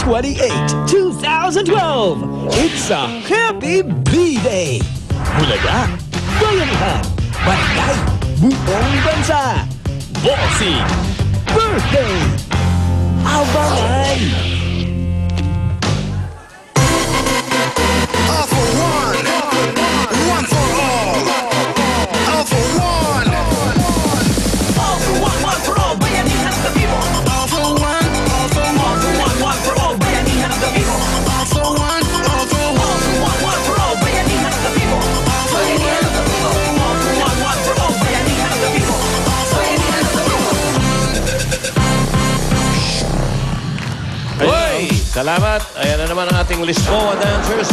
28, 2012. It's a happy B-Day. Bulaga, bayanihan, barangay, buong bansa. Bossing, birthday, abangan. All for one, one for all. All for one, All for one for all, bayanihan ng Tabibo. all for one, all for All for one for all, bayanihan ng Tabibo. all for one, all for All for one for all, bayanihan ng Tabibo. Bayanihan ng Tabibo. All for one for all, bayanihan ng Tabibo. Bayanihan ng Tabibo. Hoy! Salamat. Ayan na naman ang ating Lisboa dancers.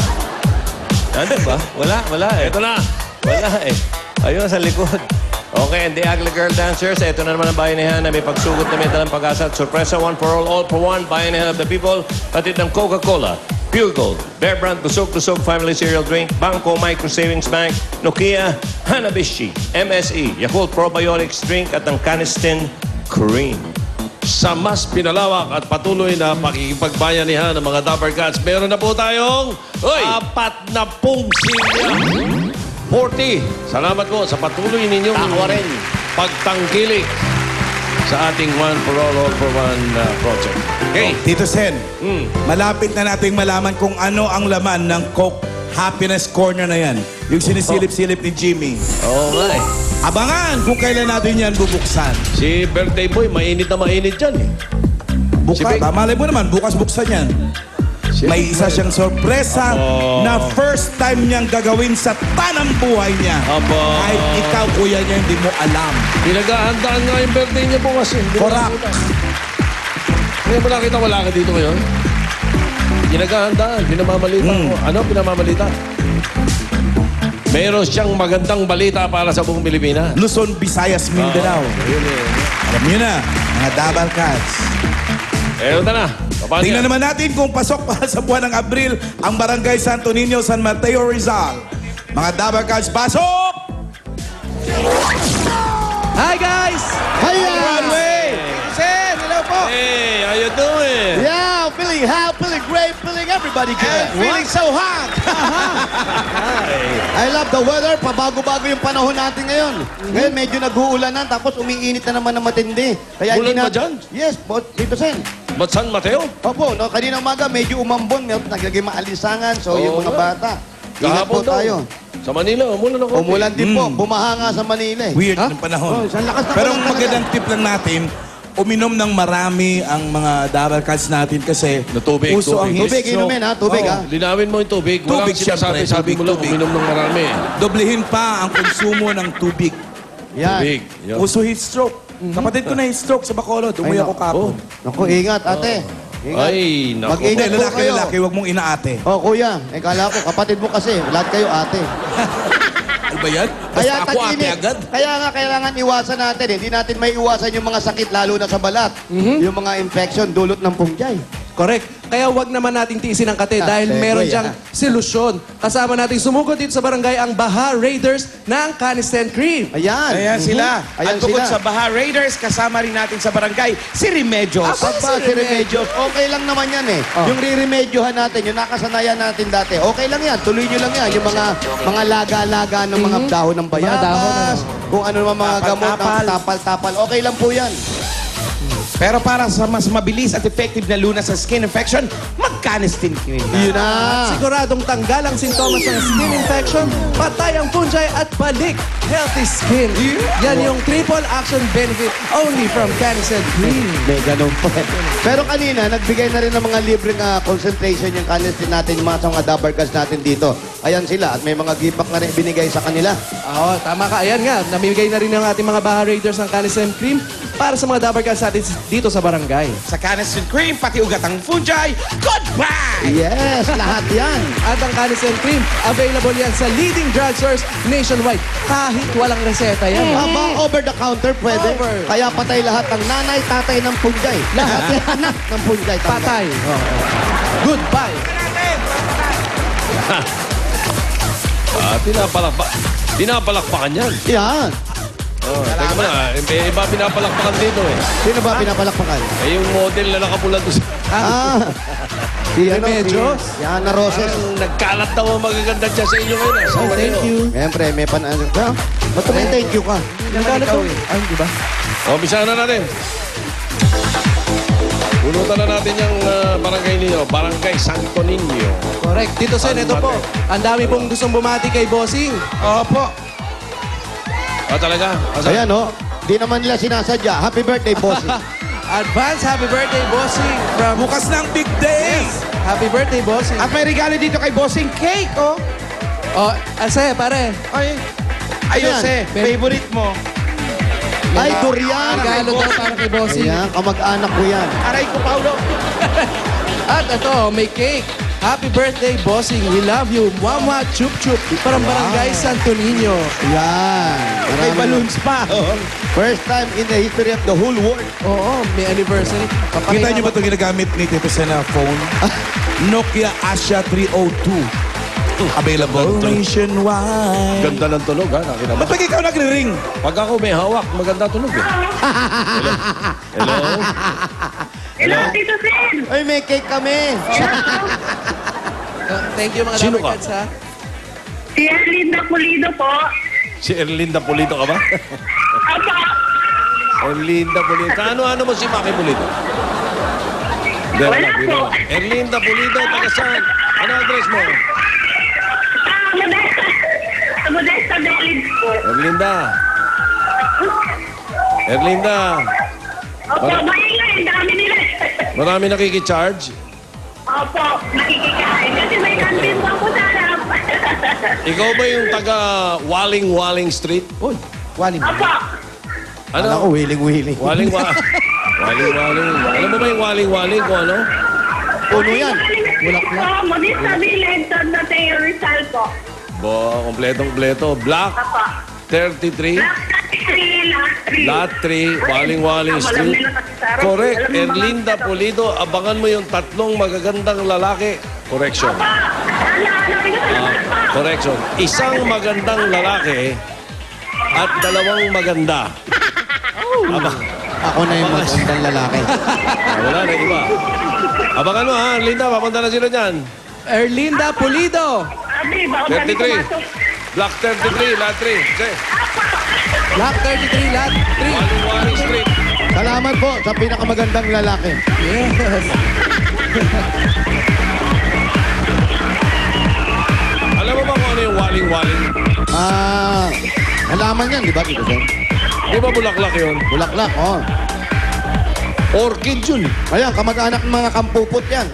Nandun ba? Wala eh. Ito na. Wala eh. Ayun, sa likod. Okay, and the Ugly Girl dancers. Ito na naman ang bayanihan na may pagsugod na may talang pag-asa at sorpresa. One for all for one. Bayanihan of the people. Patid ng Coca-Cola, Pure Gold, Bear Brand, Busog Family Cereal Drink, Bangko Micro Savings Bank, Nokia, Hanabishi, MSE, Yakult Probiotics Drink at ang Canistin Cream. Sa mas pinalawak at patuloy na pakikipagbayanihan ng mga Dapper Cats, meron na po tayong Hoy! 40 silya. 40. Salamat po sa patuloy ninyong Ako rin. pagtangkilik sa ating One for All for One project. Okay. Tito Sen, malapit na nating malaman kung ano ang laman ng Coke Happiness Corner na yan. Yung sinisilip-silip ni Jimmy. Oo nga eh. Abangan kung kailan natin yan bubuksan. Si Birthday Boy, mainit na mainit yan eh. Bukas, malay mo naman, bukas buksan yan. May isa siyang sorpresa na first time niyang gagawin sa tanang buhay niya. Aba. Kahit ikaw, kuya niya, hindi mo alam. Pinag-ahandaan nga yung birthday niya bukas eh. Hindi ko Correct. nakita. Kaya mo nakita, wala ka dito ngayon? Pinag-ahandaan, pinamamalita ko. Ano pinamamalita? Meron siyang magandang balita para sa buong Pilipinas. Luzon, Visayas, Mindanao. Ayun eh. Alam niyo na, mga Dabal Cats. Eto na. Paano Tingnan yan? naman natin kung pasok pa sa buwan ng Abril ang Barangay Santo Niño, San Mateo, Rizal. Mga Dabal Cats, pasok! Hi guys! Hiya! Broadway! Sen, hello po! Hey, how you doing? Yeah, feeling hot, feeling great, feeling everybody good. And feeling so hot! I love the weather. Pabago-bago yung panahon natin ngayon. Ngayon medyo nag-uulanan tapos umiinit na naman na matindi. Kaya Ulan hindi ba dyan? Yes, Tito Sen. Ba't San Mateo? Opo, no, kanina umaga medyo umambon, naglagay maalisangan. So yung mga bata, ingat po Kahapon daw. tayo. Sa Manila, umulan ako. Umulan din po, bumaha nga sa Manila eh. Weird ng panahon. Oh, isang lakas na Pero ulan ang talaga. magandang tip lang natin, uminom ng marami ang mga Dabal Cats natin kasi Na tubig, uso ang heat Tubig, stroke. inumin ha, tubig Oo. ha. Linawin mo yung tubig. Tubig, Walang sinasabi, syempre. sabi mo lang, Tubig. uminom ng marami. Doblehin pa ang konsumo ng tubig. Yan. Tubig. Yun. Uso heat stroke. Kapatid ko na heat stroke sa Bacolod. Umuwi Ay, ako kapon. Naku, ingat ate. Ingat. Ay, naku. Mag-ingat Hindi, po kayo. lalaki, wag mong inaate. Oh, kuya. Kala ko, kapatid mo kasi. Lahat kayo ate. Ano ba yan? Basta ako ate agad. Kaya nga kailangan iwasan natin. Hindi natin may iwasan yung mga sakit, lalo na sa balat. Yung mga infection, dulot ng punggay. Correct. Kaya wag naman nating tiisin ang kate dahil Segue, meron diyang solusyon. Kasama nating sumugod dito sa barangay ang Baha Raiders ng Canistan Cream. Ayan. Ayan sila. Ayan At bukod sila. sa Baha Raiders, kasama rin natin sa barangay, si Remedios. Pagpa si Remedios, okay lang naman yan eh. Yung riremedyohan natin, yung nakasanayan natin dati, okay lang yan. Tuloy nyo lang yan. Yung mga laga-laga ng mga dahon ng bayabas, kung ano naman mga gamot ng Tapal-tapal. tapal-tapal, okay lang po yan. Pero para sa mas mabilis at effective na lunas sa skin infection, mag-Canistin Cream na. Yun na. Siguradong tanggal ang sintomas ng skin infection, patay ang fungi at balik healthy skin. Yan yung triple action benefit only from Canistan Cream. May ganun pa. Pero kanina, nagbigay na rin ng mga libreng concentration yung canistin natin, yung mga Dabber Cats natin dito. Ayan sila. At may mga gift na rin binigay sa kanila. Oo, tama ka. Ayan nga, namimigay na rin ng ating mga Baha Raiders ng Canistan Cream para sa mga Dabber Cats natin dito sa barangay. Sa Canistin Cream, pati ugatang fungi, goodbye! Yes, lahat yan. At ang Canistan Cream, available yan sa leading drugstores nationwide. Kahit walang reseta yan. Aba, over the counter pwede. Over. Kaya patay lahat ng nanay, tatay ng punggay. Lahat yan, anak ng punggay. Tama. Patay. Goodbye. Pinapalakpakan yan. Yan. Oh, teka mo na, iba pinapalakpakan dito eh. Sino ba pinapalakpakan? Eh, yung model na nakapula doon sa... Si ano, Remedios? si Yana Roses. Parang nagkalat daw ang magaganda dyan sa inyo ngayon. Oh, thank you. Siyempre, may ba't may thank you ka? Nagkala to. Ay, di ba? O, umpisahan na natin. Punutan na natin yung barangay ninyo. Barangay Santo Niño. Correct. Tito Sen, ito po. Ang dami pong gustong bumati kay Bossing. Opo. Talaga? Ayan, oh. Di naman nila sinasadya. Happy birthday, bossing. Advance happy birthday, Bossing. From... Bukas na ang big day! Yes. Happy birthday, Bossing. At may regalo dito kay Bossing Cake, oh. Oh, Ase, pare. Ay, ayos Ayan. favorite mo. Ay, durian. Regalo daw para kay Bossing. Ayan, kamag-anak ko yan. Aray ko, Paulo. At ito, may cake. Happy birthday, Bossing. We love you. Mama Chup Chup. From Barangay Santo Niño. Yan. May balloons pa. First time in the history of the whole world. Oo, may anniversary. Kita niyo ba ito ginagamit ni Tito Sen na phone? Nokia Asha 302. Available nationwide. Ganda ng tunog, ha? Nakita ba? Ba't pag ikaw nagre-ring? Pag ako may hawak, maganda tunog, eh. Hello? Hello, Tito Sen! Ay, may cake kami. Thank you mga Sino Dapper ka? Cats, ha? Si Erlinda Pulido po. Si Erlinda Pulido ka ba? Apa, Erlinda Pulido. Ano mo si Maki Pulido? Hindi, Wala biro. po. Erlinda Pulido, taga saan? Ano address mo? Sa Modesta Village po. Erlinda, Opo, maingay, dami nila. marami nakikicharge? Opo, nakikikain. Kasi may kantin po ako sa harap. Ikaw ba yung taga Waling Street? Uy, Waling. Opo. Alam ko, Ano? wiling-wiling. Waling. Alam mo ba yung Waling kung ano? Puno yan. Opo, Modesta Village, San Mateo Rizal po. Kompletong-kompleto. Block Opo. 33. Black 33, Lot 3, Waling Street. Correct. Erlinda Pulido, abangan mo yung tatlong magagandang lalaki. Correction. Correction. Isang magandang lalaki at dalawang maganda. Ako na yung magandang lalaki. Wala na iba. Abangan mo ha, Erlinda, papunta na sila dyan. Erlinda Pulido. Abi, baka kami 33. pumasok. Block 33, Lot 3. Okay. Block 33, Lot 3. Waling Street. Salamat po sa pinakamagandang lalaki. Yes. Alam mo ba kung ano yung Waling? Halaman yan, di ba, Tito Sen? Di ba bulaklak yun? Bulaklak, oh. Orchid yun. Ayan, kamag-anak ng mga kampupot yan.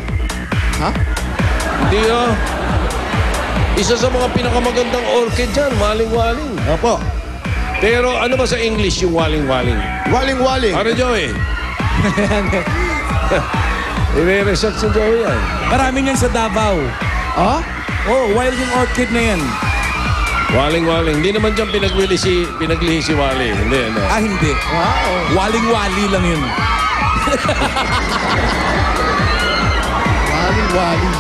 Hindi ah. Isa sa mga pinakamagandang orchid dyan, Waling. Opo. Pero ano ba sa English yung Waling? Waling-waling. Ano, Joey? I-research si Joey yan. Marami niyan sa Davao. Oh? Oh, wild yung orchid na yan. Waling. Hindi naman dyan pinaglihi si Wali. Hindi. Hindi. Wow. Waling-wali lang yun. Waling-waling.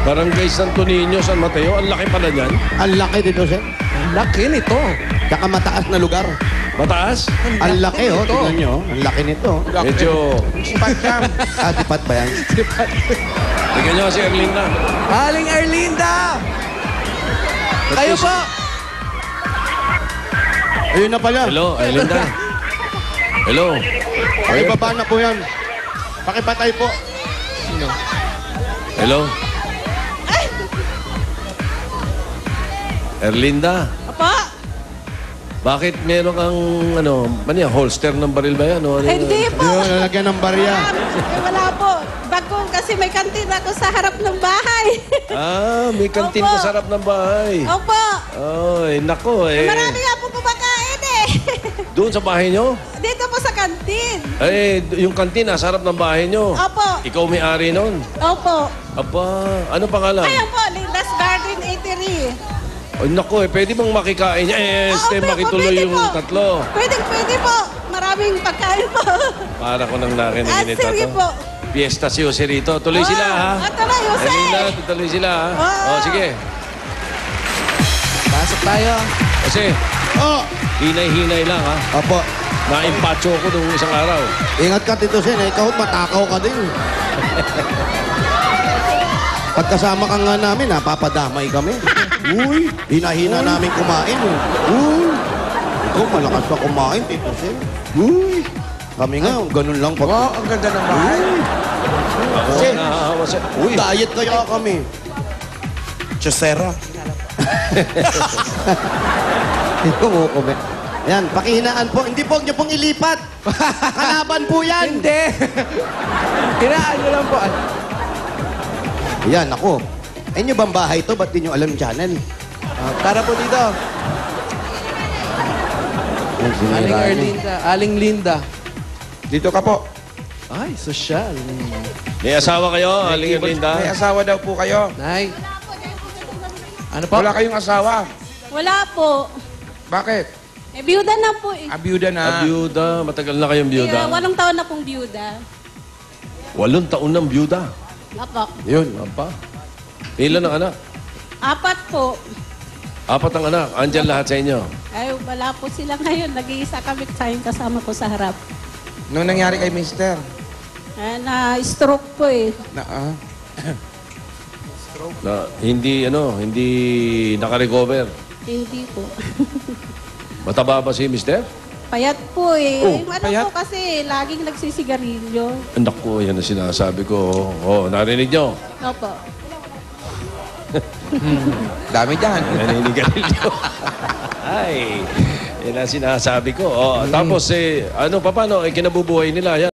Barangay Santo Niño, San Mateo. Ang laki pala niyan. Ang laki, Tito Sen. Ang laki nito. Tsaka mataas na lugar. Mataas? Ang laki, oh. Tingnan nyo. Ang laki nito. Medyo... Tipat ba yan? Tingnan nyo si Erlinda. Aling Erlinda. Kayo po. Ayun na pala. Hello, Erlinda. Hello. Ay, baba na po yan. Pakipatay po. Hello. Erlinda. Apa? Bakit meron kang, holster ng baril ba yan? O, Hindi po. Yun, lalagyan ng barya. Wala po. Bagong kasi may kantin ako sa harap ng bahay. May kantin Opo. ka sa harap ng bahay. Opo. Ay, nako eh. Marami nga po kumakain eh. Doon sa bahay nyo? Dito po sa kantin. Yung kantin nasa harap ng bahay nyo. Opo. Ikaw may-ari nun. Opo. Aba, ano pangalan? Ayan po, Linda's Garden Eatery. Ay, nako eh, pwede bang makikain niya? Makituloy pwede yung po. tatlo. Pwede po. Maraming pagkain po. Para ko nang narinig nito. sige po. Fiesta si Jose rito. Tuloy sila, ha? Tuloy, Jose. Erlinda, tuloy sila, ha? Oo. Sige. Pasok tayo. Kasi, Oh, hinay-hinay lang ha. apo. Na-impacho ko nung isang araw. Ingat ka, Tito Sen. Ikaw, matakaw ka din. Pagkasama ka nga namin, napapadamay kami. Uy, hina-hina namin kumain. Uy, ikaw malakas na kumain, Tito Sen. Uy, kami nga, ganun lang. Wow, ang ganda ng bahay. Ako, nahahawa siya. Uy, diet kaya kami. Chesera. Ito mo kami. Yan, pakihinaan po. Hindi po, niyo pong ilipat. Kalaban po yan. Hindi. Hinaan nyo lang po. Yan, ako. Ay nyo bang bahay to? Ba't di nyo alam channel? Tara po dito. Yan, Aling sinira niyo. Erlinda. Aling Linda. Dito ka po. Ay, sosyal. May asawa kayo, Aling Linda? May asawa daw po kayo. Nay. Ano po? Wala kayong asawa. Wala po. Bakit? Eh, biyuda na po eh. Abiyuda na. Byuda. Matagal na kayong Kaya byuda. 8 taon na pong biyuda. 8 taon ng byuda. Apo. Yun, apa. Ilan ang anak? 4 po. 4 ang anak. Andyan lahat sa inyo. Ay, wala po sila ngayon. Nag-iisa kami sa yung kasama ko sa harap. Nung nangyari kay mister. Na-stroke po eh. Na, hindi naka-recover. Hindi po. Mataba ba si mister? Payat po eh. Oh, Yung ano payat? po kasi, laging nagsisigarilyo. Anak ko, yan ang sinasabi ko. Oh, narinig nyo? Opo. Dami dyan. Naninigarilyo. Ay, yan ang sinasabi ko. Oh, tapos, paano? Kinabubuhay nila yan.